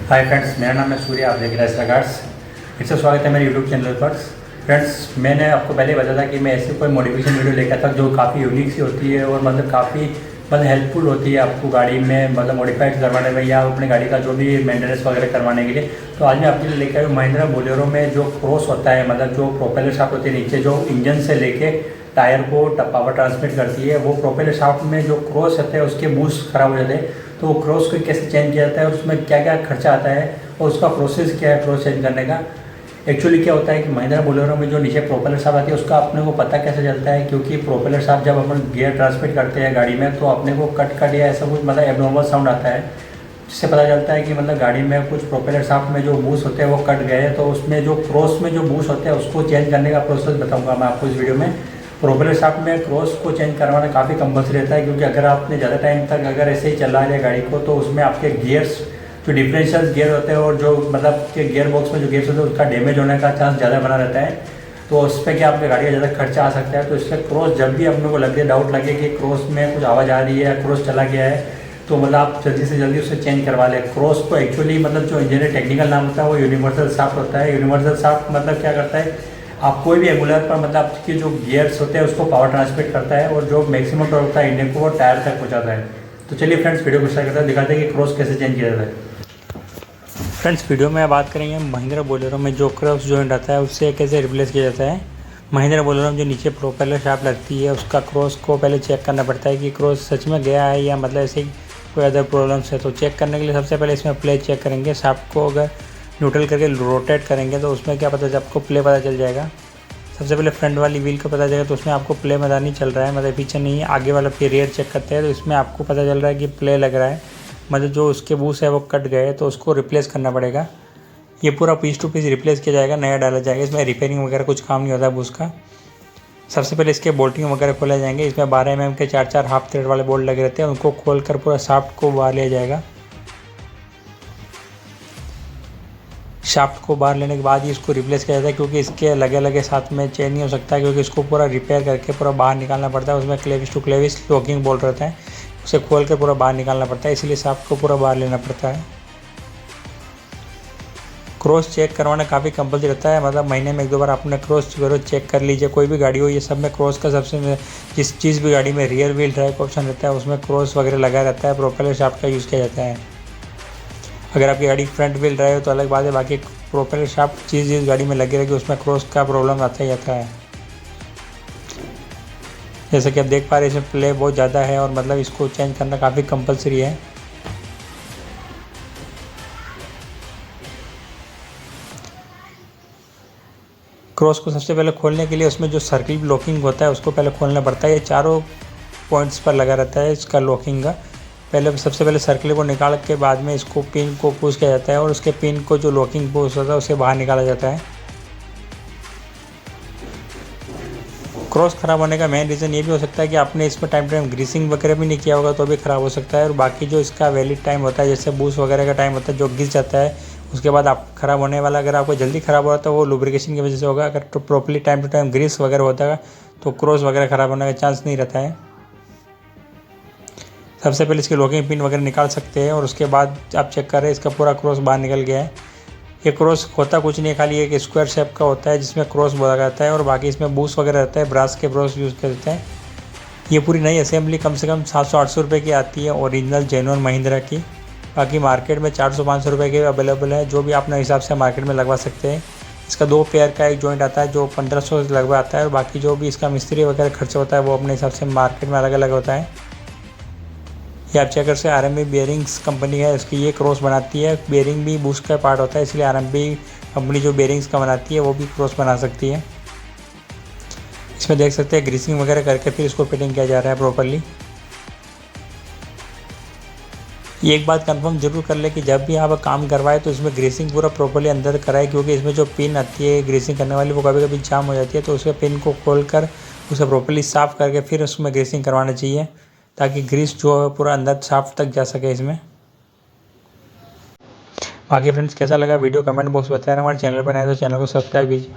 Hi friends, मेरा नाम है सूर्य। आप देख रहे हैं स्टार्स। फिर से स्वागत है मेरे यूट्यूब चैनल पर। फ्रेंड्स, मैंने आपको पहले बताया था कि मैं ऐसे कोई मॉडिफिकेशन वीडियो लेकर था जो काफ़ी यूनिक सी होती है और काफ़ी हेल्पफुल होती है आपको गाड़ी में मॉडिफाइड करवाने में या अपनी गाड़ी का जो भी मेंटेनेंस वगैरह करवाने के लिए। तो आज मैं आपके लिए लेकर आया हूँ महिंद्रा बोलेरो में जो क्रॉस होता है, जो प्रोपेलर शाफ्ट होती है नीचे, जो इंजन से लेके टायर को पावर ट्रांसमिट करती है, वो प्रोपेलर शाफ्ट में जो क्रॉस होते हैं उसके बूस्ट खराब हो जाते हैं। तो वो क्रॉस को कैसे चेंज किया जाता है और उसमें क्या क्या खर्चा आता है और उसका प्रोसेस क्या है क्रॉस चेंज करने का। एक्चुअली क्या होता है कि महिंद्रा बोलेरो में जो नीचे प्रोपेलर शाफ्ट आती है उसका अपने को पता कैसे चलता है, क्योंकि प्रोपेलर शाफ्ट जब अपन गियर ट्रांसमिट करते हैं गाड़ी में तो अपने को कट या ऐसा कुछ एबनॉर्मल साउंड आता है, जिससे पता चलता है कि गाड़ी में कुछ प्रोपेलर शाफ्ट में जो बूस्ट होते हैं वो कट गए हैं। तो उसमें जो क्रॉस में जो बूस्ट होते हैं उसको चेंज करने का प्रोसेस बताऊँगा मैं आपको इस वीडियो में। प्रोपेलर शाफ्ट में क्रॉस को चेंज करवाना काफ़ी कंपल्सरी रहता है, क्योंकि अगर आपने ज़्यादा टाइम तक अगर ऐसे ही चला रहे गाड़ी को तो उसमें आपके गियर्स जो डिफरेंशियल गियर होते हैं और जो कि गियर बॉक्स में जो गियर्स होते हैं उसका डैमेज होने का चांस ज़्यादा बना रहता है। तो उस पर क्या आपकी गाड़ी का ज़्यादा खर्चा आ सकता है। तो इसलिए क्रॉस जब भी अपने को लगे, डाउट लगे कि क्रॉस में कुछ आवाज़ आ रही है या क्रॉस चला गया है, तो आप जल्दी से जल्दी उसे चेंज करवा लें। क्रॉस को एक्चुअली जो इंजीनियर टेक्निकल नाम होता है वो यूनिवर्सल शाफ्ट होता है। यूनिवर्सल शाफ्ट क्या करता है, आप कोई भी एंगुलर पर आपके जो गियर्स होते हैं उसको पावर ट्रांसमिट करता है और जो मैक्सिमम टॉर्क होता है इंजन को वो टायर तक पहुंचाता है। तो चलिए फ्रेंड्स, वीडियो को स्टार्ट करते हैं, दिखाते हैं कि क्रॉस कैसे चेंज किया जाता है। फ्रेंड्स, वीडियो में बात करेंगे महिंद्रा बोलेरो में जो क्रॉस जॉइंट आता है उससे कैसे रिप्लेस किया जाता है। महिंद्रा बोलेरो में जो नीचे प्रोपेलर शाफ्ट लगती है उसका क्रॉस को पहले चेक करना पड़ता है कि क्रॉस सच में गया है या ऐसे ही कोई अदर प्रॉब्लम्स है। तो चेक करने के लिए सबसे पहले इसमें प्ले चेक करेंगे। शाफ्ट को अगर न्यूट्रल करके रोटेट करेंगे तो उसमें क्या पता आपको प्ले पता चल जाएगा। सबसे पहले फ्रंट वाली व्हील का पता चलेगा तो उसमें आपको प्ले मदा नहीं चल रहा है, पीछे नहीं, आगे वाला फिर रियर चेक करते हैं तो इसमें आपको पता चल रहा है कि प्ले लग रहा है, जो उसके बूस्ट है वो कट गए तो उसको रिप्लेस करना पड़ेगा। ये पूरा पीस टू पीस रिप्लेस किया जाएगा, नया डाला जाएगा। इसमें रिपेयरिंग वगैरह कुछ काम नहीं होता बूस्ट का। सबसे पहले इसके बोल्टिंग वगैरह खोले जाएंगे। इसमें 12 mm के 4 हाफ थ्रेड वाले बोल्ट लगे रहते हैं, उनको खोल कर पूरा शाफ्ट को बाहर लिया जाएगा। शाफ्ट को बाहर लेने के बाद ही इसको रिप्लेस किया जाता है, क्योंकि इसके लगे लगे साथ में चेंज नहीं हो सकता है, क्योंकि इसको पूरा रिपेयर करके पूरा बाहर निकालना पड़ता है। उसमें clevis to clevis locking bolt रहता है, उसे खोल कर पूरा बाहर निकालना पड़ता है, इसलिए शाफ्ट को पूरा बाहर लेना पड़ता है। क्रॉस चेक करवाना काफ़ी कंपल्सरी रहता है, महीने में 1-2 बार अपने क्रॉस जरूर चेक कर लीजिए। कोई भी गाड़ी हो, ये सब में क्रॉस का सबसे, जिस चीज़ भी गाड़ी में रियर व्हील ड्राइव ऑप्शन रहता है उसमें क्रॉस वगैरह लगा रहता है, प्रोपेलर शाफ्ट का यूज़ किया जाता है। अगर आपकी गाड़ी फ्रंट व्हील ड्राइव हो तो अलग बात है, बाकी प्रोपेलर शाफ्ट चीज़ जिस गाड़ी में लगी रहेगी उसमें क्रॉस का प्रॉब्लम आता ही आता है। जैसे कि आप देख पा रहे हैं इसमें प्ले बहुत ज़्यादा है और इसको चेंज करना काफ़ी कंपलसरी है। क्रॉस को सबसे पहले खोलने के लिए उसमें जो सर्किल लॉकिंग होता है उसको पहले खोलना पड़ता है। ये चारों पॉइंट्स पर लगा रहता है इसका लॉकिंग का। सबसे पहले सर्किल को निकाल के बाद में इसको पिन को पुश किया जाता है और उसके पिन को जो लॉकिंग पुश होता है उसे बाहर निकाला जाता है। क्रॉस ख़राब होने का मेन रीज़न ये भी हो सकता है कि आपने इसमें टाइम ग्रीसिंग वगैरह भी नहीं किया होगा तो भी ख़राब हो सकता है। और बाकी जो इसका वैलिड टाइम होता है, जैसे बूस्ट वगैरह का टाइम होता है जो घिस जाता है, उसके बाद आप ख़राब होने वाला, अगर आपको जल्दी ख़राब हो रहा है तो वो लुब्रिकेशन की वजह से होगा। अगर तो properly time to time grease वगैरह होता है तो क्रॉस वगैरह ख़राब होने का चांस नहीं रहता है। सबसे पहले इसकी लॉकिंग पिन वगैरह निकाल सकते हैं और उसके बाद आप चेक कर रहे हैं इसका पूरा क्रॉस बाहर निकल गया है। ये क्रॉस होता कुछ नहीं है, खाली एक स्क्वायर शेप का होता है जिसमें क्रॉस बोला जाता है और बाकी इसमें बूस्ट वगैरह रहता है, ब्रास के ब्रश यूज़ करते हैं। ये पूरी नई असेंबली कम से कम 700-800 रुपये की आती है ओरिजिनल जेन्युइन महिंद्रा की। बाकी मार्केट में 400-500 रुपये के अवेलेबल है, जो भी अपने हिसाब से मार्केट में लगवा सकते हैं। इसका 2 पेयर का एक जॉइंट आता है जो 1500 से लगवा आता है और बाकी जो भी इसका मिस्त्री वगैरह खर्चा होता है वो अपने हिसाब से मार्केट में अलग अलग होता है। ये आप चेक कर सकते हैं, RMB बेयरिंग्स कंपनी है, इसकी ये क्रॉस बनाती है। बेयरिंग भी बूस्ट का पार्ट होता है, इसलिए RMB कंपनी जो बेयरिंग्स का बनाती है वो भी क्रॉस बना सकती है। इसमें देख सकते हैं ग्रीसिंग वगैरह करके फिर इसको फिटिंग किया जा रहा है प्रॉपर्ली। ये एक बात कंफर्म जरूर कर ले कि जब भी आप काम करवाए तो इसमें ग्रीसिंग पूरा प्रॉपर्ली अंदर कराए, क्योंकि इसमें जो पिन आती है ग्रीसिंग करने वाली वो कभी कभी जाम हो जाती है। तो उसके पिन को खोल कर उसे प्रॉपर्ली साफ़ करके फिर उसमें ग्रीसिंग करवाना चाहिए, ताकि ग्रीस जो है पूरा अंदर शाफ्ट तक जा सके इसमें। बाकी फ्रेंड्स, कैसा लगा वीडियो कमेंट बॉक्स में बताना। हमारे चैनल पर आए तो चैनल को सब्सक्राइब कीजिए।